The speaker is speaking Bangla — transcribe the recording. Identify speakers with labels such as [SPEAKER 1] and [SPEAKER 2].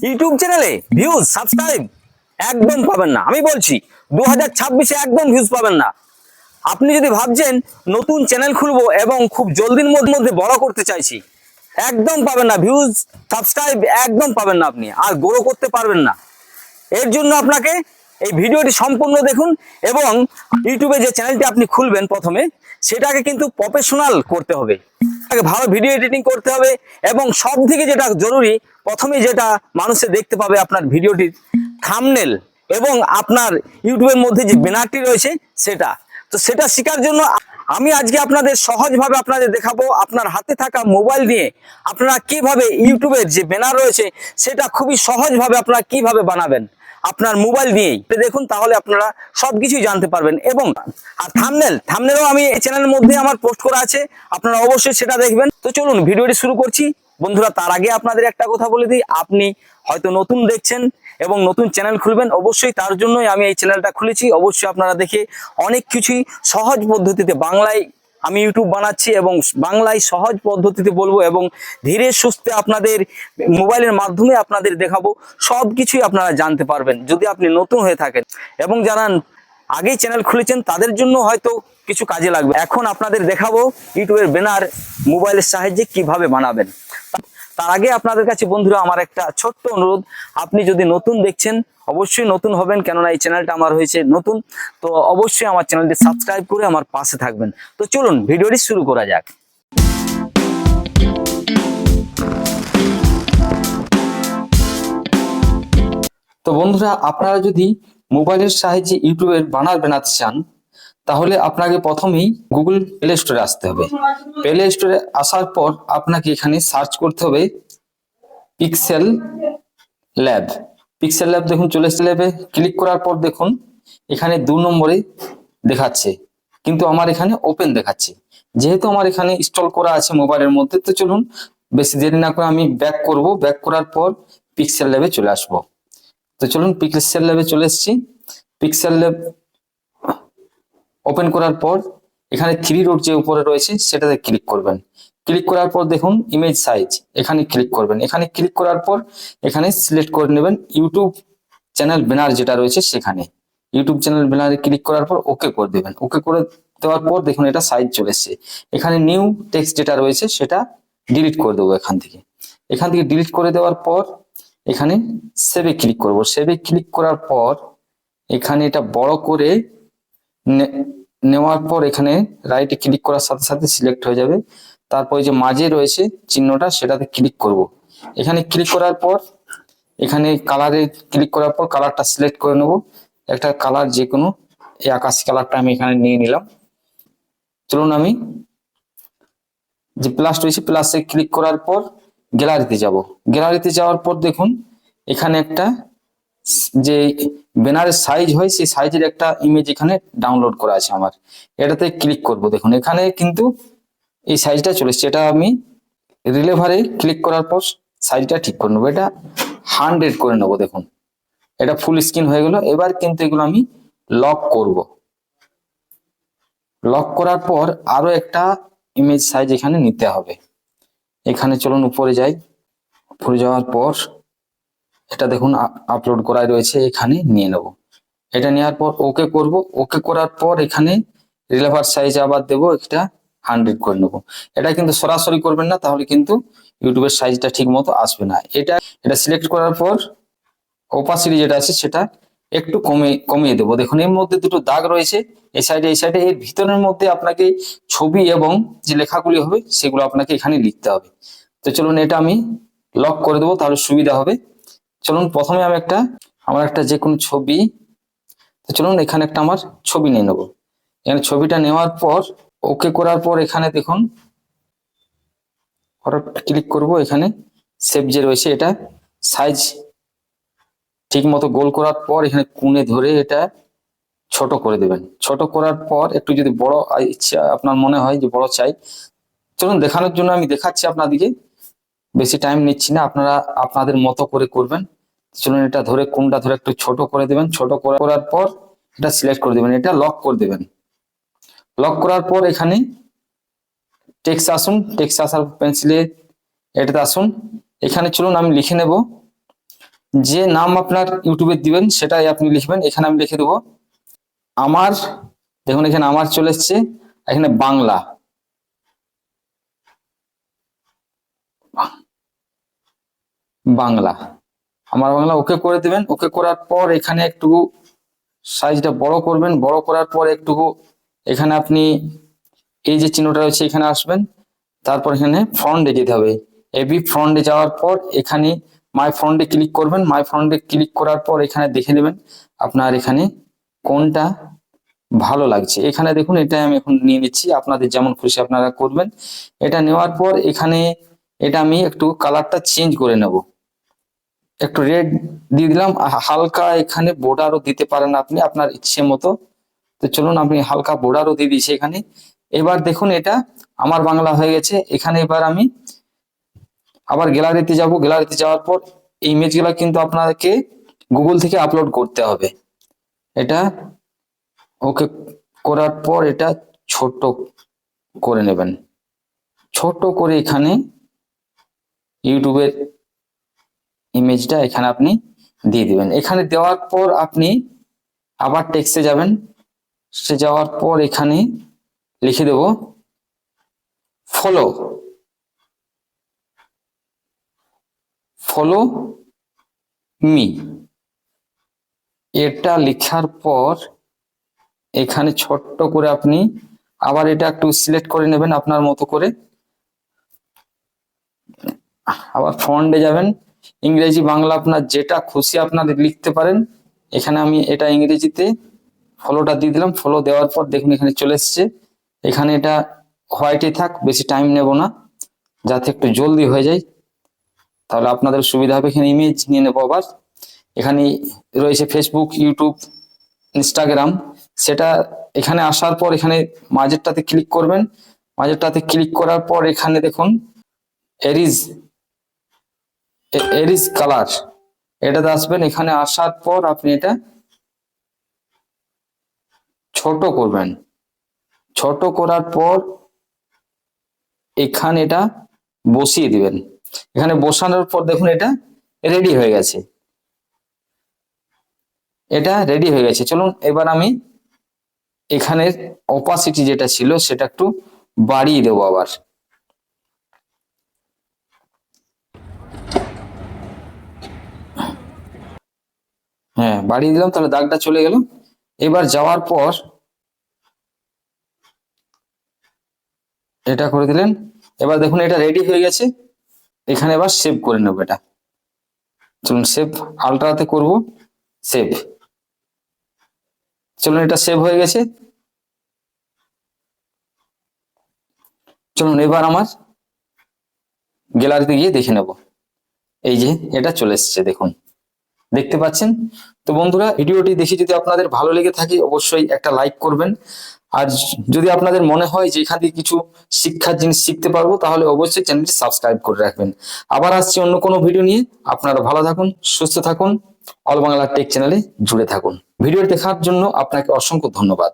[SPEAKER 1] ইউটিউব চ্যানেলে ভিউজ সাবস্ক্রাইব একদম পাবেন না। আমি বলছি 2026-এ একদম ভিউজ পাবেন না। আপনি যদি ভাবছেন নতুন চ্যানেল খুলবো এবং খুব জলদির মধ্যে বড় করতে চাইছি, একদম পাবেন না। ভিউজ সাবস্ক্রাইব একদম পাবেন না, আপনি আর গ্রো করতে পারবেন না। এর জন্য আপনাকে এই ভিডিওটি সম্পূর্ণ দেখুন এবং ইউটিউবে যে চ্যানেলটি আপনি খুলবেন প্রথমে সেটাকে কিন্তু প্রফেশনাল করতে হবে, তাকে ভালো ভিডিও এডিটিং করতে হবে এবং সব থেকে যেটা জরুরি, প্রথমে যেটা মানুষে দেখতে পাবে আপনার ভিডিওটির থাম্বনেল এবং আপনার ইউটিউবের মধ্যে যে ব্যানারটি রয়েছে সেটা। তো সেটা শেখার জন্য আমি আজকে আপনাদের সহজভাবে আপনাদের দেখাবো, আপনার হাতে থাকা মোবাইল নিয়ে আপনারা কিভাবে ইউটিউবের যে ব্যানার রয়েছে সেটা খুবই সহজভাবে আপনারা কিভাবে বানাবেন আপনার মোবাইল নিয়েই। দেখুন, তাহলে আপনারা সবকিছুই জানতে পারবেন। এবং আর থাম্বনেলও আমি এই চ্যানেলের মধ্যে আমার পোস্ট করা আছে, আপনারা অবশ্যই সেটা দেখবেন। তো চলুন ভিডিওটি শুরু করছি বন্ধুরা। তার আগে আপনাদের একটা কথা বলে দিই, আপনি হয়তো নতুন দেখছেন এবং নতুন চ্যানেল খুলবেন, অবশ্যই তার জন্যই আমি এই চ্যানেলটা খুলেছি। অবশ্যই আপনারা দেখে অনেক কিছুই সহজ পদ্ধতিতে বাংলায় আমি ইউটিউব বানাচ্ছি এবং বাংলায় সহজ পদ্ধতিতে বলবো এবং ধীরে সুস্থে আপনাদের মোবাইলের মাধ্যমে আপনাদের দেখাবো। সব কিছুই আপনারা জানতে পারবেন যদি আপনি নতুন হয়ে থাকেন, এবং যারা আগেই চ্যানেল খুলেছেন তাদের জন্য হয়তো কিছু কাজে লাগবে। এখন আপনাদের দেখাবো ইউটিউবের ব্যানার মোবাইলের সাহায্যে কিভাবে বানাবেন। তার আগে আপনাদের কাছে বন্ধুরা আমার একটা ছোট্ট অনুরোধ, আপনি যদি নতুন দেখছেন অবশ্যই নতুন হবেন, কেননা এই চ্যানেলটা আমার হয়েছে নতুন। তো অবশ্যই আমার চ্যানেলটি সাবস্ক্রাইব করে আমার পাশে থাকবেন। তো চলুন ভিডিওটি শুরু করা যাক।
[SPEAKER 2] তো বন্ধুরা, আপনারা যদি মোবাইলের সাহায্যে ইউটিউবের ব্যানার বানাতে চান তাহলে আপনাকে প্রথমেই গুগল প্লে স্টোরে আসতে হবে। প্লে স্টোরে আসার পর আপনাকে এখানে সার্চ করতে হবে পিক্সেল ল্যাব। পিক্সেল ল্যাব দেখুন চলে এসেছে। ল্যাবে ক্লিক করার পর দেখুন এখানে 2 নম্বরে দেখাচ্ছে, কিন্তু আমার এখানে ওপেন দেখাচ্ছে। যেহেতু আমার এখানে ইনস্টল করা আছে মোবাইলের মধ্যে, তো চলুন বেশি দেরি না করে আমি ব্যাক করব। ব্যাক করার পর পিক্সেল ল্যাবে চলে আসবো। তো চলুন পিক্সেল ল্যাবে চলে এসেছি। পিক্সেল ল্যাব ওপেন করার পর এখানে 3 ডট যে উপরে রয়েছে সেটাতে ক্লিক করবেন। ক্লিক করার পর দেখুন ইমেজ সাইজ, এখানে ক্লিক করবেন। এখানে ক্লিক করার পর এখানে সিলেক্ট করে নেবেন ইউটিউব চ্যানেল ব্যানার যেটা রয়েছে সেখানে। ইউটিউব চ্যানেল ব্যানারে ক্লিক করার পর ওকে করে দেবেন। ওকে করে দেওয়ার পর দেখুন এটা সাইজ চলে এসেছে। এখানে নিউ টেক্সট যেটা রয়েছে সেটা ডিলিট করে দেবো এখান থেকে। এখান থেকে ডিলিট করে দেওয়ার পর এখানে সেভে ক্লিক করব। সেভে ক্লিক করার পর এখানে এটা বড় করে নেওয়ার পর এখানে রাইটে ক্লিক করার সাথে সাথে সিলেক্ট হয়ে যাবে। তারপর যে মাঝে রয়েছে চিহ্নটা সেটাতে ক্লিক করব। এখানে ক্লিক করার পর এখানে কালারে ক্লিক করার পর কালারটা সিলেক্ট করে নেব। একটা কালার যে কোনো, এই আকাশি কালারটা আমি এখানে নিয়ে নিলাম। চলুন আমি যে প্লাস রয়েছে প্লাসে ক্লিক করার পর গ্যালারিতে যাব। গ্যালারিতে যাওয়ার পর দেখুন এখানে একটা যে ব্যানারের সাইজ হয় সেই সাইজের একটা ইমেজ এখানে ডাউনলোড করা আছে আমার। এটাতে ক্লিক করব। দেখুন এখানে কিন্তু এই সাইজটা চলে এসেছে। এটা আমি রিলেভারে ক্লিক করার পর সাইজটা ঠিক করে নেবো। এটা 100 করে নেবো। দেখুন এটা ফুল স্ক্রিন হয়ে গেল। এবার কিন্তু এগুলো আমি লক করব। লক করার পর আরো একটা ইমেজ সাইজ এখানে নিতে হবে। এখানে চলুন উপরে যাই। উপরে যাওয়ার পর এটা দেখুন আপলোড করাই রয়েছে, এখানে নিয়ে নেব। এটা নেওয়ার পর ওকে করব। ওকে করার পর এখানে রিলেভার সাইজ আবার দেবো, এটা 100 করে নেব। এটা কিন্তু সরাসরি করবেন না, তাহলে কিন্তু ইউটিউবের সাইজটা ঠিক মতো আসবে না। এটা সিলেক্ট করার পর ওপাসিটি যেটা আছে সেটা একটু কমিয়ে দেবো। দেখুন এর মধ্যে দুটো দাগ রয়েছে, এই সাইডে এই সাইডে। এর ভিতরের মধ্যে আপনাকে ছবি এবং যে লেখাগুলি হবে সেগুলো আপনাকে এখানে লিখতে হবে। তো চলুন এটা আমি লক করে দেবো, তাহলে সুবিধা হবে। চলুন প্রথমে আমি আমার একটা যে কোনো ছবি, তো চলুন এখানে একটা আমার ছবি নিয়ে নেবো। এখানে ছবিটা নেওয়ার পর ওকে করার পর এখানে দেখুন ক্লিক করব। এখানে সেভ যে রয়েছে এটা সাইজ ঠিক মতো গোল করার পর এখানে কোণে ধরে এটা ছোট করে দেবেন। ছোট করার পর একটু যদি বড় ইচ্ছা আপনার মনে হয় যে বড় চাই, চলুন দেখানোর জন্য আমি দেখাচ্ছি আপনাদেরকে, বেশি টাইম নিচ্ছি না, আপনারা আপনাদের মতো করে করবেন। চলুন এটা ধরে কোনটা ধরে একটু ছোট করে দেবেন। ছোট করার পর এটা সিলেক্ট করে দেবেন, এটা লক করে দেবেন। লক করার পর এখানে টেক্সট আসুন, টেক্সট আসার পেন্সিলে এটাতে আসুন। এখানে চলুন আমি লিখে নেব যে নাম আপনার ইউটিউবে দিবেন সেটাই আপনি লিখবেন। এখানে আমি লিখে দেবো আমার, দেখুন এখানে আমার চলে এসছে, এখানে বাংলা, বাংলা, আমার বাংলা ওকে করে দিবেন। ওকে করার পর এখানে একটু সাইজটা বড় করবেন, বড় করার পর একটু এখানে আপনি এই যে চিহ্নটা রয়েছে এখানে আসবেন, তারপর এখানে ফ্রন্টে যেতে হবে। এবি ফ্রন্টে যাওয়ার পর এখানে মাই ফ্রন্টে ক্লিক করবেন। মাই ফ্রন্টে ক্লিক করার পর এখানে দেখে নেবেন আপনার এখানে কোনটা ভালো লাগছে। এখানে দেখুন এটা আমি এখন নিয়ে নিচ্ছি, আপনাদের যেমন খুশি আপনারা করবেন। এটা নেওয়ার পর এখানে এটা আমি একটু কালারটা চেঞ্জ করে নেব, একটু রেড দিয়ে দিলাম, হালকা এখানে বর্ডারও দিতে পারেন আপনি আপনার ইচ্ছে মতো। তো চলুন আমি হালকা বর্ডারও দিয়ে দিয়েছি এখানে। এবার দেখুন এটা আমার বাংলা হয়ে গেছে। এখানে এবার আমি আবার গ্যালারিতে যাব। গ্যালারিতে যাওয়ার পর এই ইমেজগুলো কিন্তু আপনাকে গুগল থেকে আপলোড করতে হবে। এটা ওকে করার পর এটা ছোট করে নেবেন, ছোট করে এখানে ইউটিউবের ইমেজটা এখানে আপনি দিয়ে দিবেন। এখানে দেওয়ার পর আপনি আবার টেক্সটে যাবেন, সে যাওয়ার পর এখানে লিখে দেব ফলো, ফলো মি। এটা লেখার পর এখানে ছোট্ট করে আপনি আবার এটা একটু সিলেক্ট করে নেবেন আপনার মতো করে। আবার ফন্টে যাবেন, ইংরেজি বাংলা আপনার যেটা খুশি আপনার লিখতে পারেন। এখানে আমি এটা ইংরেজিতে ফলোটা দিয়ে দিলাম। ফলো দেওয়ার পর দেখুন এখানে চলে এসছে। এখানে এটা হোয়াইটে থাক, বেশি টাইম নেব না, যাতে একটু জলদি হয়ে যায়, তাহলে আপনাদের সুবিধা হবে। এখানে ইমেজ নিয়ে নেবো আবার। এখানে রয়েছে ফেসবুক, ইউটিউব, ইনস্টাগ্রাম, সেটা এখানে আসার পর এখানে মাঝেরটাতে ক্লিক করবেন। মাঝেরটাতে ক্লিক করার পর এখানে দেখুন এরিজ, এরিজ কালার, এটাতে আসবেন। এখানে আসার পর আপনি এটা ছোট করবেন। ছোট করার পর এখানে এটা বসিয়ে দিবেন। এখানে বসানোর পর দেখুন এটা রেডি হয়ে গেছে, এটা রেডি হয়ে গেছে। চলুন এবার আমি এখানে অপাসিটি যেটা ছিল সেটা একটু বাড়িয়ে দেবো আবার। হ্যাঁ, বাড়িয়ে দিলাম, তাহলে দাগটা চলে গেল। এবার যাওয়ার পর এটা করে দিলেন। এবার দেখুন এটা রেডি হয়ে গেছে। এখানে এবার সেভ করে নেবো এটা। চলুন সেভ, আলট্রাতে করব, সেভ। চলুন এটা সেভ হয়ে গেছে। চলুন এবার আমার গ্যালারিতে গিয়ে দেখে নেব। এই যে এটা চলে এসছে, দেখুন, দেখতে পাচ্ছেন। তো বন্ধুরা, ভিডিওটি দেখে যদি আপনাদের ভালো লেগে থাকে অবশ্যই একটা লাইক করবেন। আর যদি আপনাদের মনে হয় যে এখান থেকে কিছু শিক্ষার জিনিস শিখতে পারবো, তাহলে অবশ্যই চ্যানেলটি সাবস্ক্রাইব করে রাখবেন। আবার আসছি অন্য কোনো ভিডিও নিয়ে। আপনারা ভালো থাকুন, সুস্থ থাকুন, অল বাংলা টেক চ্যানেলে জুড়ে থাকুন। ভিডিও দেখার জন্য আপনাকে অসংখ্য ধন্যবাদ।